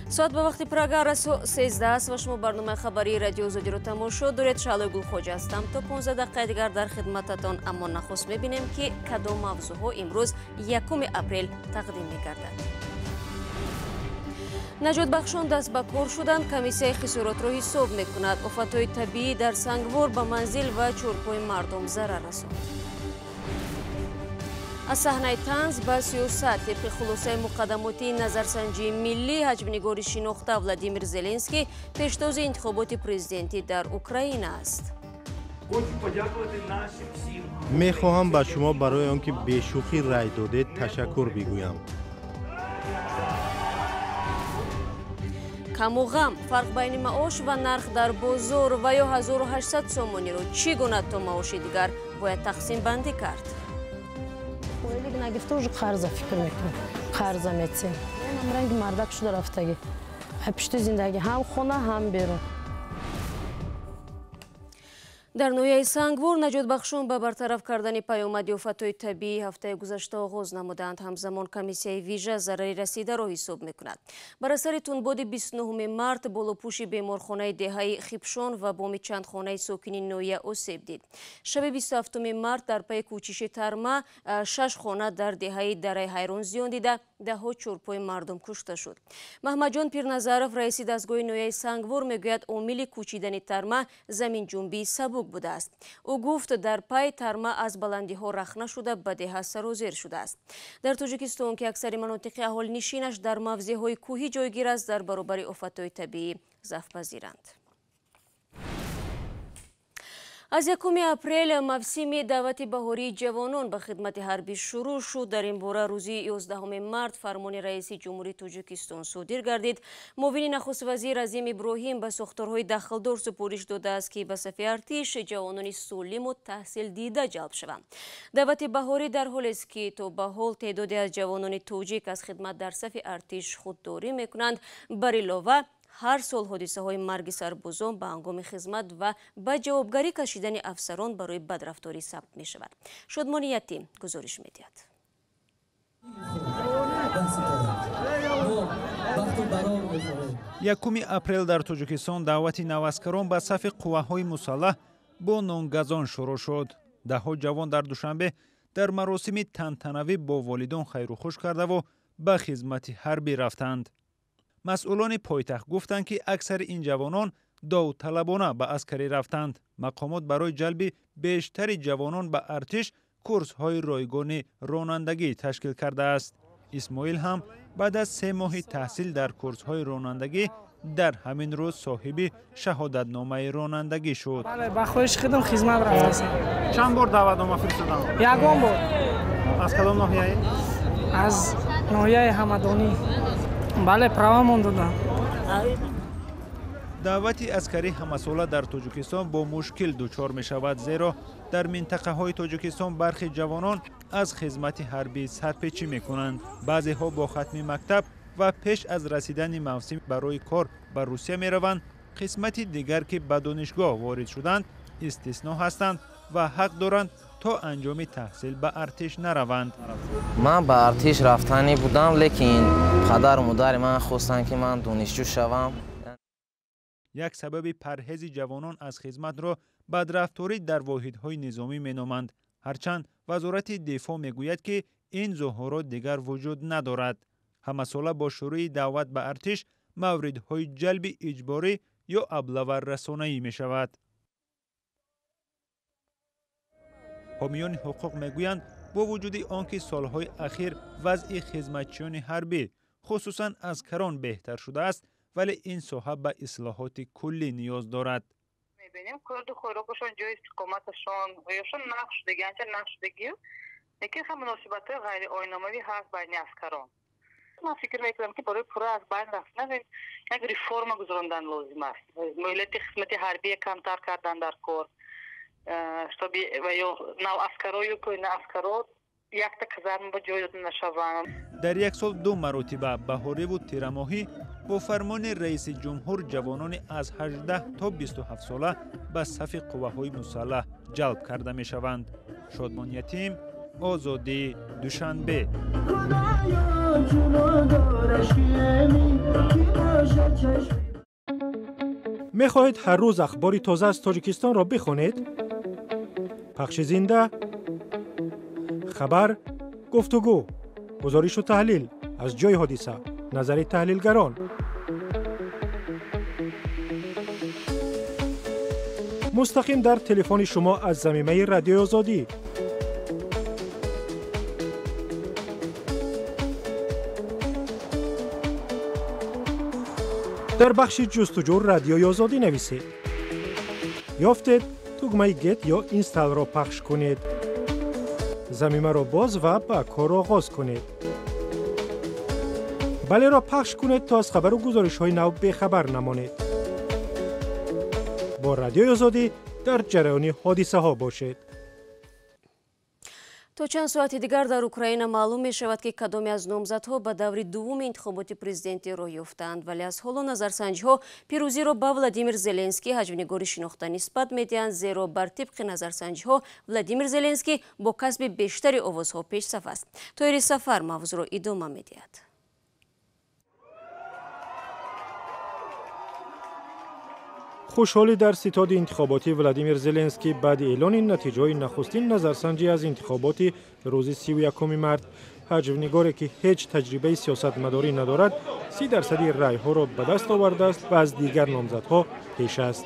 соат ба вақти программа 13 аст ва шумо барномаи хабари радио Озодиро тамошо доред. Шаълои Гулхоҷа ҳастам. То 15 дақиқаи дигар дар хидмататон, аммо нахуст мебинем ки кадом мавзӯъҳо имрӯз 1 апрел тақдим мегардад. наҷотбахшон даст ба кор шуданд. комиссияи хисоротро ҳисоб мекунад. офатҳои табиӣ дар Сангвор ба манзил ва чорпои мардум зарар расонд. аз саҳнаи танз ба сиёсат тибқи хулосаи муқаддамоти назарсанҷии миллӣ ҳаҷмнигори шинохта Владимир Зеленский пештози интихоботи президентӣ дар Украина аст. мехоҳам ба шумо барои он ки бешӯхӣ рай додед ташаккур бигӯям. каму ғам фарқ байни маош ва нарх дар бозор ва ё 1800 сомониро чӣ гуна то маоши дигар бояд тақсим бандӣ кард? نگفته уже قرض فکر میکنم قرض میتیم من رنگ مردک شده رفتگی پشت زندگی هم خونه هم بیرون. дар ноҳияи Сангвор наҷотбахшон ба бартараф кардани паёмади офатҳои табиӣ ҳафтаи гузашта оғоз намуданд. ҳамзамон комиссияи вижа зарари расидаро ҳисоб мекунад. бар асари тунбоди 29 март болопӯши беморхонаи деҳаи Хипшон ва боми чандхонаи сокини ноҳия осеб дид. шаби 27 март дар паи кӯчиши тарма 6 хона дар деҳаи дараи ҳайрон зиён дида даҳо чорпои мардум кушта шуд. Маҳмаҷон Пирназаров раиси дастгоҳи ноҳияи Сангвор мегӯяд омили кӯчидани тарма заминҷунбии сабук будааст. ӯ гуфт дар пай тарма аз баландиҳо рахна шуда ба деҳа сарозер шудааст. дар Тоҷикистон ки аксари манотиқи аҳолинишинаш дар мавзеъҳои кӯҳӣ ҷойгир аст, дар баробари офатҳои табиӣ зафпазиранд. аз 1 апрел мавсими даъвати баҳории ҷавонон ба хидмати ҳарбӣ шурӯъ шуд. дар ин бора рӯзи 11 март фармони раиси ҷумҳурии Тоҷикистон содир гардид. муовини нахуст вазир Азим Иброҳим ба сохторҳои дахлдор супориш додааст ки ба сафи артиш ҷавонони солиму таҳсилдида ҷалб шаванд. даъвати баҳорӣ дар ҳолест ки то ба ҳол теъдоде аз ҷавонони тоҷик аз хидмат дар сафи артиш худдорӣ мекунанд. бар илова ҳар сол ҳодисаҳои марги сарбозон ба ҳангоми хизмат ва ба ҷавобгарӣ кашидани афсарон барои бадрафторӣ сабт мешавад. Шодмони Ятим гузориш медиҳад. 1 апрел дар Тоҷикистон даъвати навазкарон ба сафи қувваҳои мусаллаҳ бо нонгазон шурӯъ шуд. даҳҳо ҷавон дар душанбе дар маросими тантанавӣ бо волидон хайрухуш кардаву ба хизмати ҳарбӣ рафтанд. масъулони пойтахт гуфтанд ки аксари ин ҷавонон довталабона ба аскарӣ рафтанд. мақомот барои ҷалби бештари ҷавонон ба артиш курсҳои ройгони ронандагӣ ташкил кардааст. исмоил ҳам баъд аз 3 моҳи таҳсил дар курсҳои ронандагӣ дар ҳамин рӯз соҳиби шаҳодатномаи ронандагӣ шуд. ба хоҳиш хидм хизмат рафтам. чанд бор даъватнома фиристодам? ягон бор. аз кадом ноҳияе? аз ноҳияи ҳамадонӣ. бале правамон додам. даъвати аскарӣ ҳамасола дар Тоҷикистон бо мушкил дучор мешавад, зеро дар минтақаҳои Тоҷикистон бархи ҷавонон аз хизмати ҳарбӣ сарпечӣ мекунанд. баъзеҳо бо хатми мактаб ва пеш аз расидани мавсим барои кор ба Русия мераванд. қисмати дигар ки ба донишгоҳ ворид шуданд истисно ҳастанд ва ҳақ доранд то анҷоми таҳсил ба артиш нараванд. ман ба артиш рафтанӣ будам, лекин падару модари ман хостанд ки ман донишҷӯ шавам. як сабаби парҳези ҷавонон аз хизматро бадрафторӣ дар воҳидҳои низомӣ меноманд. ҳарчанд вазорати дифоъ мегӯяд ки ин зуҳурот дигар вуҷуд надорад. ҳамасола бо шурӯъи даъват ба артиш мавридҳои ҷалби иҷборӣ ё аблаваррасонаӣ мешавад. ҳомиёни ҳуқуқ мегӯянд бо вуҷуди он ки солҳои ахир вазъи хизматчиёни ҳарбӣ хусусан аскарон беҳтар шудааст, вале ин соҳа ба ислоҳоти куллӣ ниёз дорад. мебинем кӯрду хӯрокашон ҷои истиқоматашон ёшон нақш шудагӣ анча нақш шудагӣ, лекин ҳам муносибатҳои ғайриоиномавӣ ҳаст байни аскарон. ман фикр мекунам ки барои пурра аз байн рафтан як реформа гузарондан лозим аст. муҳлати хизмати ҳарбӣ камтар кардан дар кор, чтобы наваскаро ё нааскаро якта казарма ба ҷой дода нашаванд. дар як сол 2 маротиба баҳориву тирамоҳӣ бо фармони раиси ҷумҳур ҷавонони аз 18 то 27 сола ба сафи қувваҳои мусаллаҳ ҷалб карда мешаванд. Шодмон Ятим, Озодӣ, Душанбе. میخواهید هر روز اخباری تازه از تاجیکستان را بخوانید؟ پخش زنده، خبر، گفتگو، گزارش و تحلیل از جای حادثه، نظر تحلیلگران. مستقیم در تلفن شما از زمینه رادیو آزادی. در بخش جستجو رادیوی آزادی نویسید. یافتید دکمه گت یا اینستال را پخش کنید. زمینه را باز و با کار آغاز کنید. بله را پخش کنید تا از خبر و گزارش های نو بخبر نمانید. با رادیوی آزادی در جریان حادثه ها باشید. تو چند ساعت دیگر در اوکراین معلوم می شود که کدامی از نامزدها به دوره دوم انتخابات پرزیدنتی راه یافتند، ولی از حال و نظرسنجی ها پیروزی را به ولادیمیر زلنسکی حجم‌نگاری شناخته نسبت میدهند، زیرا بر طبق نظرسنجی ها ولادیمیر زلنسکی با کسب بیشتر آوازها پیش صف است. طاهر سفر موضوع را ادامه میدهد. خوشحالی در ستاد انتخاباتی ولادیمیر زلنسکی بعد اعلان نتیجه نخستین نظرسنجی از انتخابات روز 31 مارس. حجم‌نگاری که هیچ تجربه سیاستمداری ندارد 30% رای ها را به دست آورده است و از دیگر نامزدها پیش است.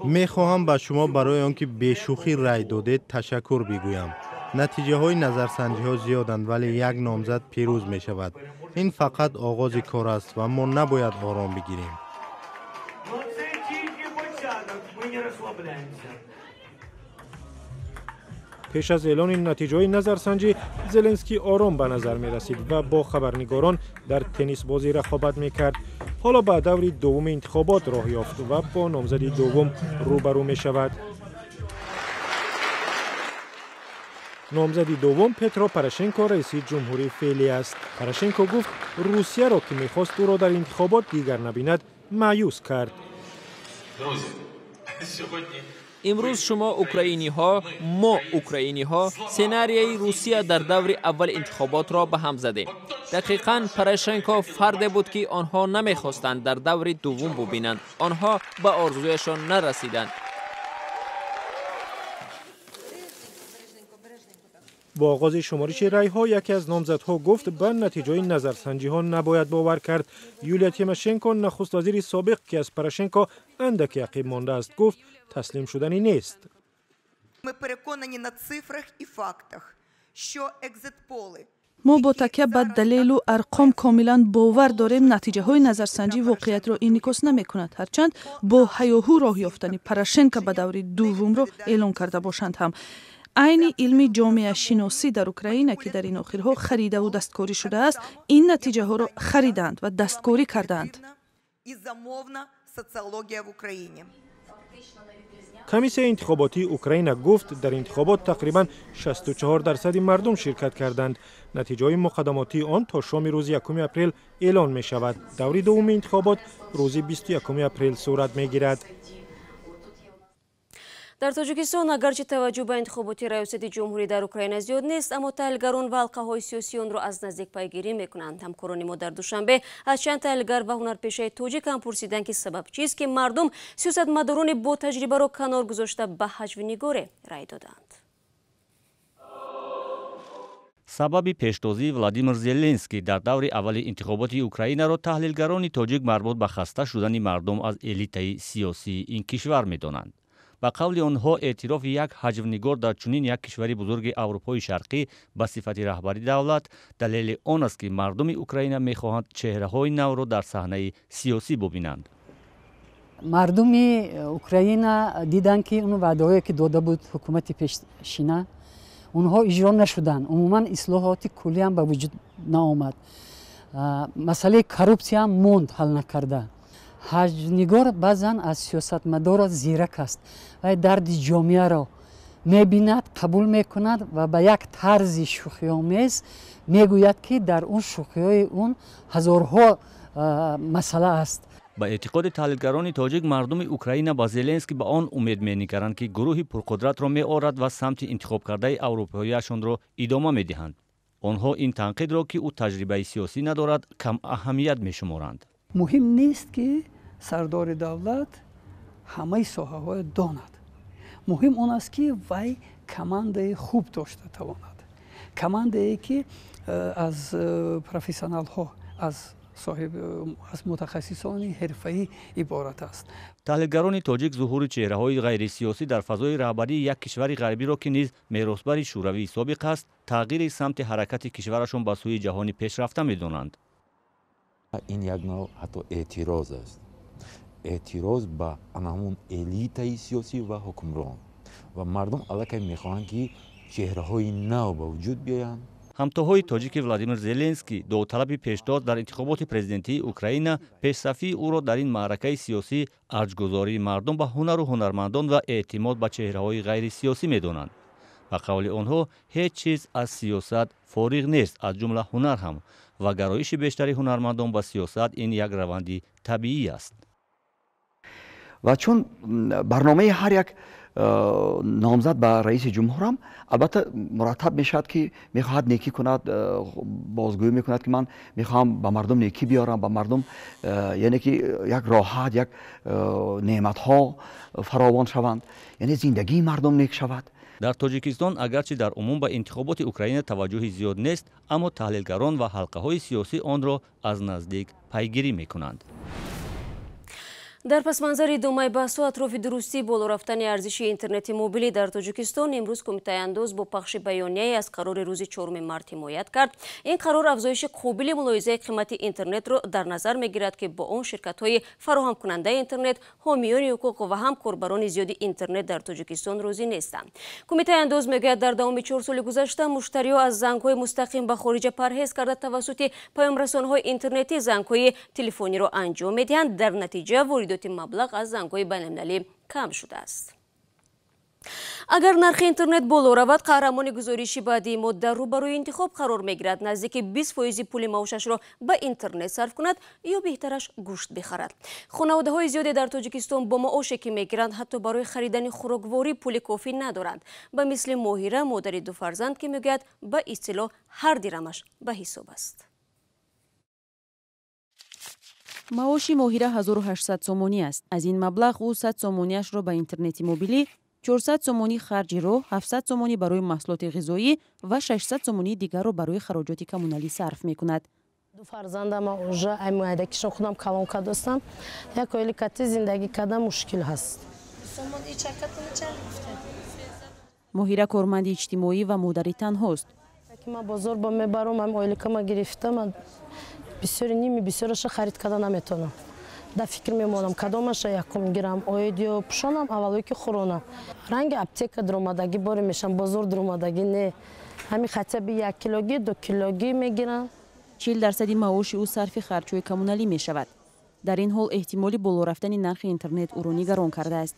میخواهم به شما برای آنکه بی‌شوخی رای دادید تشکر بگویم. نتیجه های نظرسنجی ها زیادند ولی یک نامزد پیروز می شود. این فقط آغاز کار است و ما نباید آرام بگیریم. پیش از اعلان نتیجه نظرسنجی زلنسکی آرام به نظر می رسید و با خبرنگاران در تنیس بازی رقابت می کرد. حالا به دور دوم انتخابات راه یافت و با نامزد دوم روبرو می شود. نامزد دوم پترو پروشنکو رئیس جمهوری فعلی است. پروشنکو گفت روسیه را که می‌خواست او را در انتخابات دیگر نبیند مایوس کرد. امروز شما اوکراینی ها، ما اوکراینی ها سناریوی روسیه در دور اول انتخابات را به هم زدیم. دقیقاً پروشنکو فرد بود که آنها نمی‌خواستند در دور دوم ببینند. آنها به آرزویشان نرسیدند. با آغاز شمارش رای ها یکی از نامزدها گفت به نتیجه نظرسنجی ها نباید باور کرد. یولیا تیماشنکو نخست وزیر سابق که از پروشنکو اندکی عقب مانده است گفت تسلیم شدنی نیست. ما با تکیه به دلیل و ارقام کاملا باور داریم نتیجه های نظرسنجی واقعیت را انعکاس نمی کند، هرچند با هیاهو راه یافتن پروشنکو به دور دوم را اعلان کرده باشند هم. عین علمی جامعه شناسی در اوکراین که در این آخرها خریده و دستکاری شده است، این نتیجه ها را خریدند و دستکاری کردند. کمیسیون انتخاباتی اوکراین گفت در انتخابات تقریبا 64% مردم شرکت کردند. نتیجه مقدماتی آن تا شام روز 1 اپریل اعلان می شود. دور دوم انتخابات روز 21 اپریل صورت می گیرد. در تاجیکستان اگرچه توجه به انتخابات ریاست جمهوری در اوکراین زیاد نیست، اما تحلیلگران و حلقه‌های سیاسی آن را از نزدیک پیگیری می‌کنند. همکاران ما در دوشنبه از چند تحلیلگر و هنرپیشه تاجیک هم پرسیدند که سبب چیست که مردم سیاستمداران با تجربه را کنار گذاشته به حجم‌نگاری رای دادند. سبب پیشتازی ولادیمیر زلنسکی در دور اول انتخابات اوکراین را تحلیلگران تاجیک مربوط به خسته شدن مردم از الیت سیاسی این کشور می‌دانند. با قول آنها اعتراف یک حجم‌نگار در چنین یک کشور بزرگ اروپای شرقی به صفت رهبری دولت دلیل آن است که مردم اوکراین می‌خواهند چهره‌های نو را در صحنه سیاسی ببینند. مردم اوکراین دیدند که اون وعده‌هایی که داده بود حکومت پیشینه اونها اجرا نشدند. عموما اصلاحات کلی هم به وجود نآمد. مسئله کروپسی هم موند حل نکرده. حجم‌نگار بعضن از سیاستمدار زیرک است و درد جامعه را می‌بیند، قبول می‌کند و به یک طرز شوخی‌آمیز می‌گوید که در اون شوخی‌های اون هزارها مسئله است. ба эътиқоди таҳлилгарони тоҷик мардуми Украина ба Зеленский ба он умед менигаранд ки гурӯҳи пурқудратро меорад ва самти интихоб кардаи аврупоиашонро идома медиҳанд. онҳо ин танқидро ки ӯ таҷрибаи сиёсӣ надорад кам аҳамият мешуморанд. муҳим нест ки сардори давлат ҳамаи соҳаҳоро донад. муҳим он аст ки вай командаи хуб дошта тавонад. командае ки аз профессионалҳо аз мутахассисони ҳирфаӣ иборат аст. таҳлилгарони тоҷик зуҳури чеҳраҳои ғайрисиёсӣ дар фазои раҳбарии як кишвари ғарбиро ки низ меросбари шӯравии собиқ аст, тағйири самти ҳаракати кишварашон ба сӯи ҷаҳони пешрафта медонанд. ин як нав ҳатто эътироз аст. эътироз ба анамун элитаи сиёсӣ ва ҳукмрон ва мардум аллакай мехоҳанд ки чеҳраҳои нав ба вуҷуд биёянд. ҳамтоҳои тоҷики Владимир Зеленский довталаби пешдод дар интихоботи президентии Украина пешсафии ӯро дар ин маъракаи сиёсӣ арҷгузории мардум ба ҳунару ҳунармандон ва эътимод ба чеҳраҳои ғайрисиёсӣ медонанд. ба қавли онҳо ҳеҷ чиз аз сиёсат фориғ нест, аз ҷумла ҳунар ҳам, ва гароиши бештари ҳунармандон ба сиёсат ин як раванди табиӣ аст. ва чун барномаи ҳар як номзад ба раиси ҷумҳурам албатта мураттаб мешавад ки мехоҳад некӣ кунад, бозгӯӣ мекунад ки ман мехоҳам ба мардум некӣ биёрам, ба мардум яъне ки як роҳат, як неъматҳо фаровон шаванд, яъне зиндагии мардум нек шавад. дар тоҷикистон агарчи дар умум ба интихоботи Украина таваҷҷӯҳи зиёд нест, аммо таҳлилгарон ва ҳалқаҳои сиёсӣ онро аз наздик пайгирӣ мекунанд. дар пасманзари идомаи баҳсҳо атрофи дурустии боло рафтани арзиши интернети мобилӣ дар Тоҷикистон имрӯз Кумитаи андоз бо пахши баёнияе аз қарори рӯзи 4 март ҳимоят кард. ин қарор афзоиши қобили мулоҳизаи қимати интернетро дар назар мегирад ки бо он ширкатҳои фароҳамкунандаи интернет, ҳомиёни ҳуқуқ ва ҳам корбарони зиёди интернет дар Тоҷикистон розӣ нестанд. Кумитаи андоз мегӯяд дар давоми 4 соли гузашта муштариҳо аз зангҳои мустақим ба хориҷа парҳез карда тавассути паёмрасонҳои интернетӣ зангҳои телефониро анҷом медиҳанд. дар натиҷа воридоти маблағ аз зангҳои байналмилалӣ кам шудааст. агар нархи интернет боло равад, қаҳрамони гузориши баъдии модда рӯ ба рӯи интихоб қарор мегирад: наздики 20% пули маошашро ба интернет сарф кунад ё беҳтараш гӯшт бихарад. хонаводаҳои зиёде дар Тоҷикистон бо маоше ки мегиранд ҳатто барои харидани хӯрокворӣ пули кофӣ надоранд. ба мисли Моҳира, модари 2 фарзанд, ки мегӯяд ба истилоҳ ҳар дирҳамаш ба ҳисоб аст. маоши Моҳира 1800 сомонӣ аст. аз ин маблағ ӯ 100 сомониашро ба интернети мобилӣ, 400 сомонӣ харҷи роҳ, 700 сомонӣ барои маҳсулоти ғизоӣ ва 600 сомонии дигарро барои хароҷоти коммуналӣ сарф мекунад. 2 фарзандам уже аймоядакишон худам калонка достам. як оили кати зиндагӣ карда мушкил ҳаст. Моҳира корманди иҷтимоӣ ва модари танҳост. ман бозор ба мебарам, оиликама гирифтам, бисёри ними бисёраша харид карда наметавонам. да фикр мемонам кадомаша якум гирам, оид ё пушонам, аввалое ки хӯронам. ранги аптека дуромадагӣ боре мешам, бозор дуромадагӣ не. ҳамин хотя би 1 килогӣ 2 килогӣ мегирам. 40% маоши ӯ сарфи харҷҳои коммуналӣ мешавад. дар ин ҳол эҳтимоли боло рафтани нархи интернет ӯро нигарон кардааст.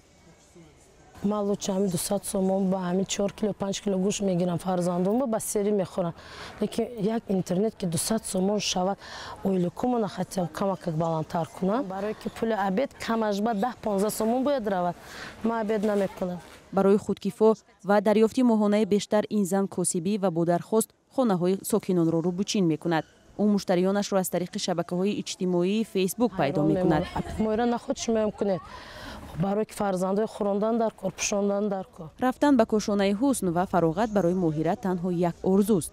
ман лучше ҳамин 200 сомон ба ҳамин 4 кило 5 кило гӯшт мегирам, фарзандонро ба сери мехӯрам. лекин як интернет ки 200 сомон шавад, оилакумона хотя камакак баландтар кунам. барое ки пули обед камаш ба 10-15 сомон бояд равад. ман обед намекунам. барои худкифо ва дарёфти моҳонаи бештар ин зан косибӣ ва бо дархост хонаҳои сокинонро рӯбучин мекунад. ӯ муштариёнашро аз тариқи шабакаҳои иҷтимоии фейсбук пайдо мекунад. моира нахудш мемкунед барои ки фарзандои хӯрондан дар кор, пӯшондан дар кор. рафтан ба кошонаи ҳусн ва фароғат барои Моҳира танҳо як орзуст.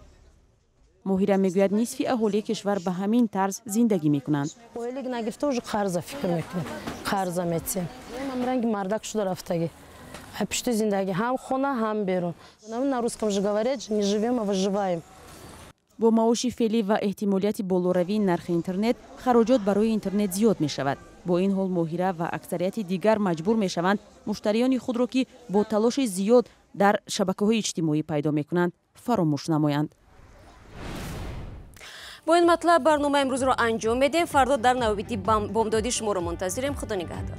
Моҳира мегӯяд нисфи аҳолии кишвар ба ҳамин тарз зиндагӣ мекунанд. оилик нагирифта уже қарза фикр мекунем, қарза метем. ман ранги мардак шуда рафтагӣ. пишти зиндагӣ ҳам хона, ҳам берун. на русском же говорят, не живем, а выживаем. бо маоши феълӣ ва эҳтимолияти болоравии нархи интернет, хароҷот барои интернет зиёд мешавад. бо ин ҳол Моҳира ва аксарияти дигар маҷбур мешаванд муштариёни худро ки бо талоши зиёд дар шабакаҳои иҷтимоӣ пайдо мекунанд, фаромӯш намоянд. бо ин матлаб барнома имрӯзро анҷом медем. фардо дар навбати бомдоди шуморо мунтазирем. худо нигаҳдор.